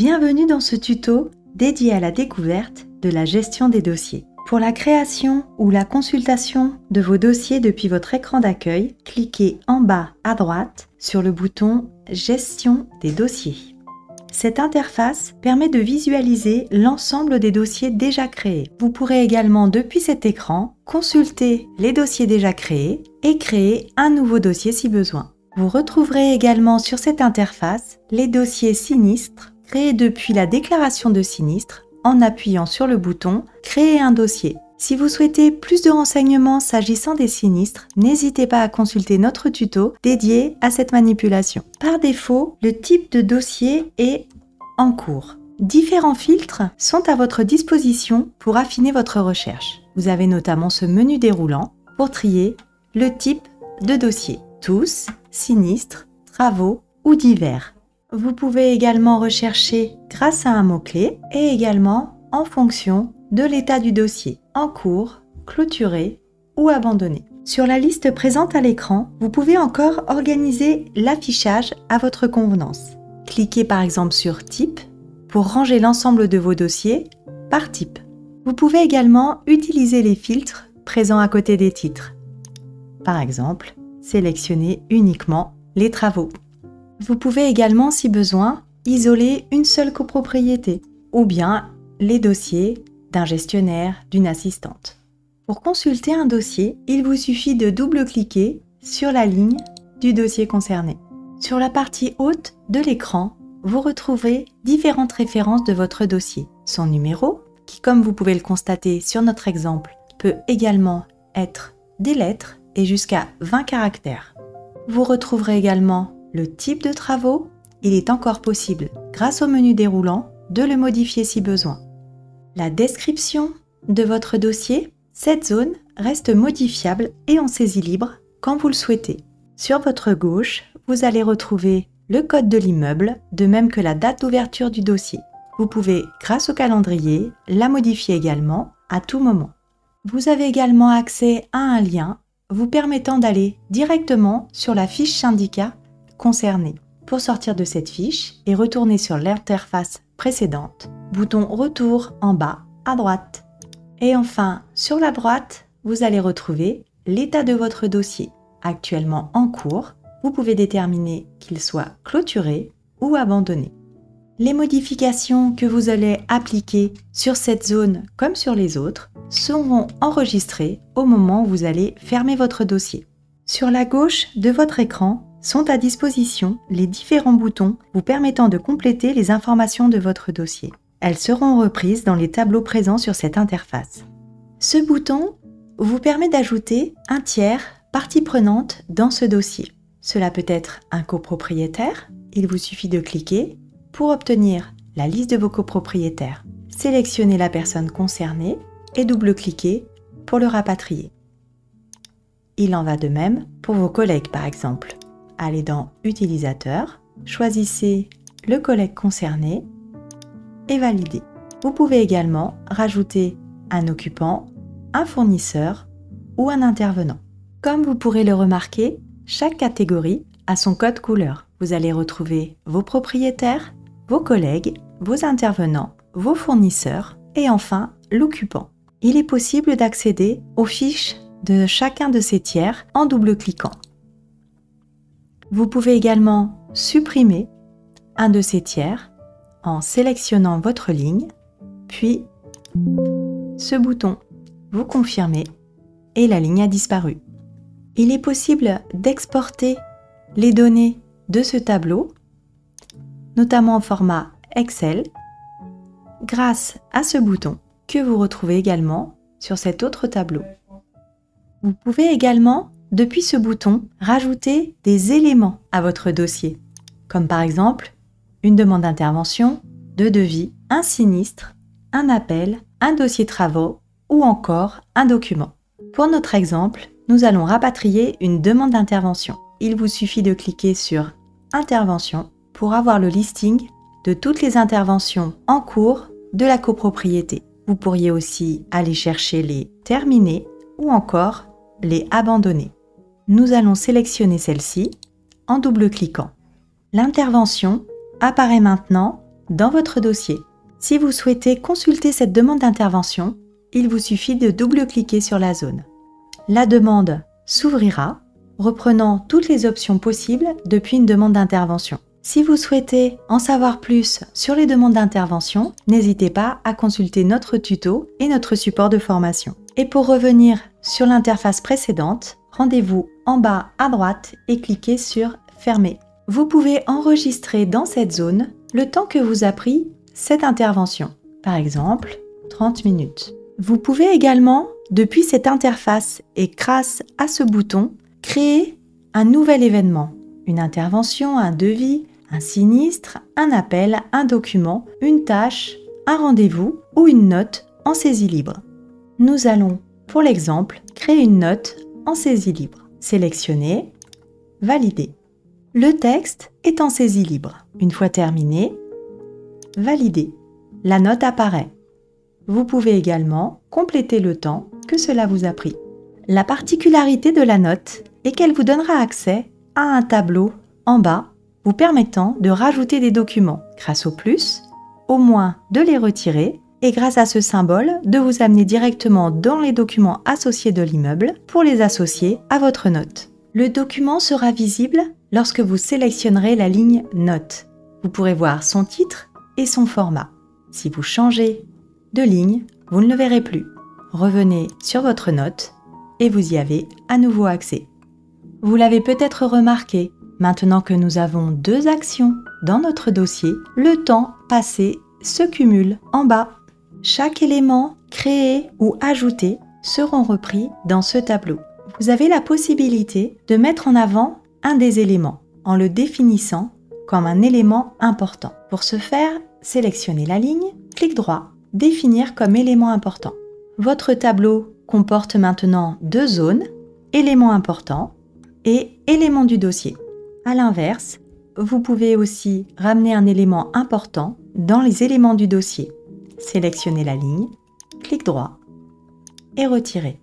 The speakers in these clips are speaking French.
Bienvenue dans ce tuto dédié à la découverte de la gestion des dossiers. Pour la création ou la consultation de vos dossiers depuis votre écran d'accueil, cliquez en bas à droite sur le bouton « Gestion des dossiers ». Cette interface permet de visualiser l'ensemble des dossiers déjà créés. Vous pourrez également, depuis cet écran, consulter les dossiers déjà créés et créer un nouveau dossier si besoin. Vous retrouverez également sur cette interface les dossiers sinistres créés depuis la déclaration de sinistre en appuyant sur le bouton « Créer un dossier ». Si vous souhaitez plus de renseignements s'agissant des sinistres, n'hésitez pas à consulter notre tuto dédié à cette manipulation. Par défaut, le type de dossier est « En cours ». Différents filtres sont à votre disposition pour affiner votre recherche. Vous avez notamment ce menu déroulant pour trier le type de dossier. Tous, sinistres, travaux ou divers. Vous pouvez également rechercher grâce à un mot-clé et également en fonction de l'état du dossier, en cours, clôturé ou abandonné. Sur la liste présente à l'écran, vous pouvez encore organiser l'affichage à votre convenance. Cliquez par exemple sur Type pour ranger l'ensemble de vos dossiers par type. Vous pouvez également utiliser les filtres présents à côté des titres. Par exemple, sélectionnez uniquement les travaux. Vous pouvez également, si besoin, isoler une seule copropriété ou bien les dossiers d'un gestionnaire, d'une assistante. Pour consulter un dossier, il vous suffit de double-cliquer sur la ligne du dossier concerné. Sur la partie haute de l'écran, vous retrouvez différentes références de votre dossier. Son numéro, qui comme vous pouvez le constater sur notre exemple, peut également être des lettres et jusqu'à 20 caractères. Vous retrouverez également le type de travaux. Il est encore possible, grâce au menu déroulant, de le modifier si besoin. La description de votre dossier, cette zone reste modifiable et en saisie libre quand vous le souhaitez. Sur votre gauche, vous allez retrouver le code de l'immeuble, de même que la date d'ouverture du dossier. Vous pouvez, grâce au calendrier, la modifier également à tout moment. Vous avez également accès à un lien vous permettant d'aller directement sur la fiche syndicat concernée. Pour sortir de cette fiche et retourner sur l'interface précédente, bouton Retour en bas à droite. Et enfin, sur la droite, vous allez retrouver l'état de votre dossier. Actuellement en cours, vous pouvez déterminer qu'il soit clôturé ou abandonné. Les modifications que vous allez appliquer sur cette zone comme sur les autres seront enregistrées au moment où vous allez fermer votre dossier. Sur la gauche de votre écran sont à disposition les différents boutons vous permettant de compléter les informations de votre dossier. Elles seront reprises dans les tableaux présents sur cette interface. Ce bouton vous permet d'ajouter un tiers partie prenante dans ce dossier. Cela peut être un copropriétaire. Il vous suffit de cliquer pour obtenir la liste de vos copropriétaires. Sélectionnez la personne concernée et double-cliquez pour le rapatrier. Il en va de même pour vos collègues par exemple. Allez dans « Utilisateur », choisissez le collègue concerné et validez. Vous pouvez également rajouter un occupant, un fournisseur ou un intervenant. Comme vous pourrez le remarquer, chaque catégorie a son code couleur. Vous allez retrouver vos propriétaires, vos collègues, vos intervenants, vos fournisseurs et enfin l'occupant. Il est possible d'accéder aux fiches de chacun de ces tiers en double-cliquant. Vous pouvez également supprimer un de ces tiers en sélectionnant votre ligne, puis ce bouton « Vous confirmez » et la ligne a disparu. Il est possible d'exporter les données de ce tableau, notamment en format Excel, grâce à ce bouton que vous retrouvez également sur cet autre tableau. Vous pouvez également, depuis ce bouton, rajouter des éléments à votre dossier, comme par exemple une demande d'intervention, de devis, un sinistre, un appel, un dossier travaux ou encore un document. Pour notre exemple, nous allons rapatrier une demande d'intervention. Il vous suffit de cliquer sur « Intervention » pour avoir le listing de toutes les interventions en cours de la copropriété. Vous pourriez aussi aller chercher les « Terminés » ou encore les « Abandonnés ». Nous allons sélectionner celle-ci en double-cliquant. L'intervention apparaît maintenant dans votre dossier. Si vous souhaitez consulter cette demande d'intervention, il vous suffit de double-cliquer sur la zone. La demande s'ouvrira, reprenant toutes les options possibles depuis une demande d'intervention. Si vous souhaitez en savoir plus sur les demandes d'intervention, n'hésitez pas à consulter notre tuto et notre support de formation. Et pour revenir sur l'interface précédente, rendez-vous en bas à droite et cliquez sur « Fermer ». Vous pouvez enregistrer dans cette zone le temps que vous a pris cette intervention, par exemple 30 minutes. Vous pouvez également, depuis cette interface et grâce à ce bouton, créer un nouvel événement, une intervention, un devis, un sinistre, un appel, un document, une tâche, un rendez-vous ou une note en saisie libre. Nous allons, pour l'exemple, créer une note en saisie libre. Sélectionnez, valider. Le texte est en saisie libre. Une fois terminé, valider. La note apparaît. Vous pouvez également compléter le temps que cela vous a pris. La particularité de la note est qu'elle vous donnera accès à un tableau en bas vous permettant de rajouter des documents grâce au plus, au moins de les retirer et grâce à ce symbole de vous amener directement dans les documents associés de l'immeuble pour les associer à votre note. Le document sera visible lorsque vous sélectionnerez la ligne Note. Vous pourrez voir son titre et son format. Si vous changez de ligne, vous ne le verrez plus. Revenez sur votre note et vous y avez à nouveau accès. Vous l'avez peut-être remarqué, maintenant que nous avons 2 actions dans notre dossier, le temps passé se cumule en bas. Chaque élément créé ou ajouté seront repris dans ce tableau. Vous avez la possibilité de mettre en avant un des éléments en le définissant comme un élément important. Pour ce faire, sélectionnez la ligne, clic droit, définir comme élément important. Votre tableau comporte maintenant 2 zones, éléments importants et éléments du dossier. À l'inverse, vous pouvez aussi ramener un élément important dans les éléments du dossier. Sélectionnez la ligne, clic droit et retirez.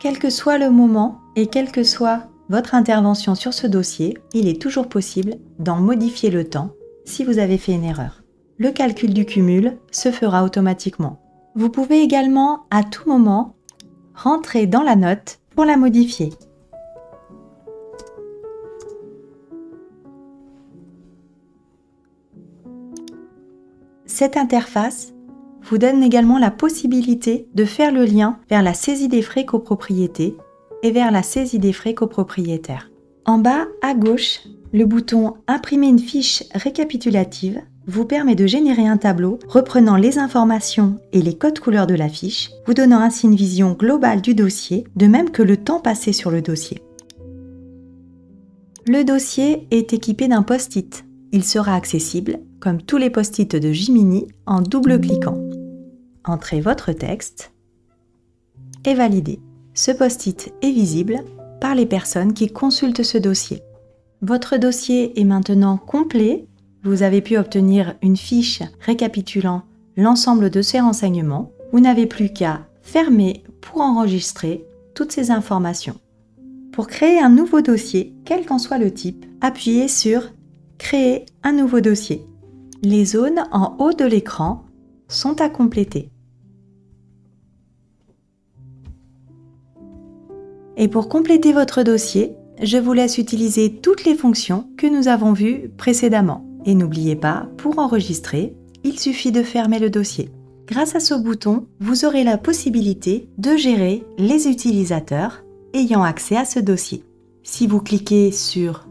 Quel que soit le moment et quelle que soit votre intervention sur ce dossier, il est toujours possible d'en modifier le temps si vous avez fait une erreur. Le calcul du cumul se fera automatiquement. Vous pouvez également à tout moment rentrer dans la note pour la modifier. Cette interface vous donne également la possibilité de faire le lien vers la saisie des frais copropriété et vers la saisie des frais copropriétaires. En bas à gauche, le bouton « Imprimer une fiche récapitulative » vous permet de générer un tableau reprenant les informations et les codes couleurs de la fiche, vous donnant ainsi une vision globale du dossier, de même que le temps passé sur le dossier. Le dossier est équipé d'un post-it. Il sera accessible, comme tous les post-it de Jiminy, en double-cliquant. Entrez votre texte et validez. Ce post-it est visible par les personnes qui consultent ce dossier. Votre dossier est maintenant complet. Vous avez pu obtenir une fiche récapitulant l'ensemble de ces renseignements. Vous n'avez plus qu'à fermer pour enregistrer toutes ces informations. Pour créer un nouveau dossier, quel qu'en soit le type, appuyez sur « Créer un nouveau dossier ». Les zones en haut de l'écran sont à compléter. Et pour compléter votre dossier, je vous laisse utiliser toutes les fonctions que nous avons vues précédemment. Et n'oubliez pas, pour enregistrer, il suffit de fermer le dossier. Grâce à ce bouton, vous aurez la possibilité de gérer les utilisateurs ayant accès à ce dossier. Si vous cliquez sur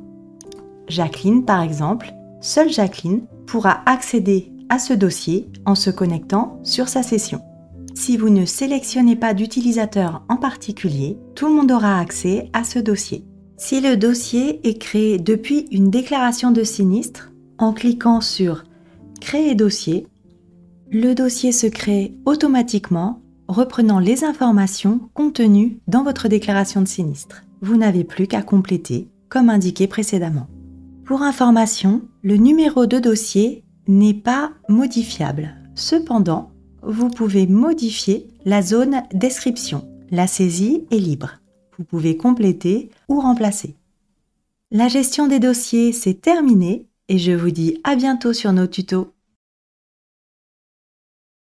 Jacqueline par exemple, seule Jacqueline pourra accéder à ce dossier en se connectant sur sa session. Si vous ne sélectionnez pas d'utilisateur en particulier, tout le monde aura accès à ce dossier. Si le dossier est créé depuis une déclaration de sinistre, en cliquant sur « Créer dossier », le dossier se crée automatiquement, reprenant les informations contenues dans votre déclaration de sinistre. Vous n'avez plus qu'à compléter, comme indiqué précédemment. Pour information, le numéro de dossier n'est pas modifiable. Cependant, vous pouvez modifier la zone description. La saisie est libre. Vous pouvez compléter ou remplacer. La gestion des dossiers, c'est terminé et je vous dis à bientôt sur nos tutos.